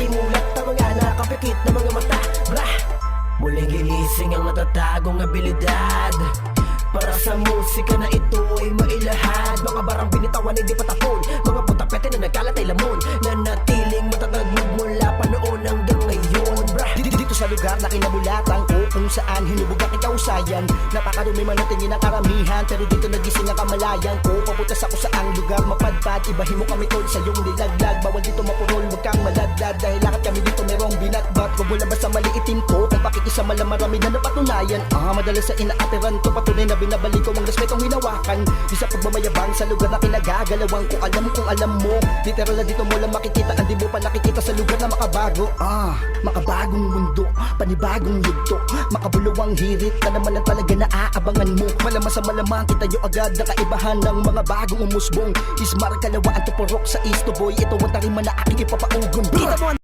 makimulat na mga nakapikit na mga mata. Bra! Muling ginising ang natatagong abilidad para sa musika na ito ay mailahad. Mga barang binitawan hindi patapon, mga putapete na nagkalat ay lamon, na natiling matatag mula pa noon hanggang ngayon. Bra! Dito sa lugar na kinabulatan ko, kung saan hinubog ang ikausayan. Napakarumi man ang tingin ng karamihan, pero dito nagising ang kamalayan ko. Paputas ako sa ang lugar mapadpad, ibahin mo kami tol sa iyong nilaglag. Bawal dito mapurol, huwag kang maladlad, dahil lahat kami dito merong binatbat. Huwag mo labas sa maliitin ko, kung pakikisama lang marami na napatunayan. Madalas sa inaapiran to, patunay na binabalik ko ang respetong hinawakan. Di sa pagmamayabang sa lugar na kinagagalawan ko, kung alam mo, literal na dito mo lang makikita, hindi mo pa nakikita sa lugar na makabago. Makabagong mundo, panibagong yugto, makabuluwang hirit na naman ang talaga na aabangan mo. Malamang sa malamang kita nyo agad na kaibahan ng mga bagong umusbong. Ismar kalawaan to porok sa East to boy, ito ang tarima na aking ipapaugon.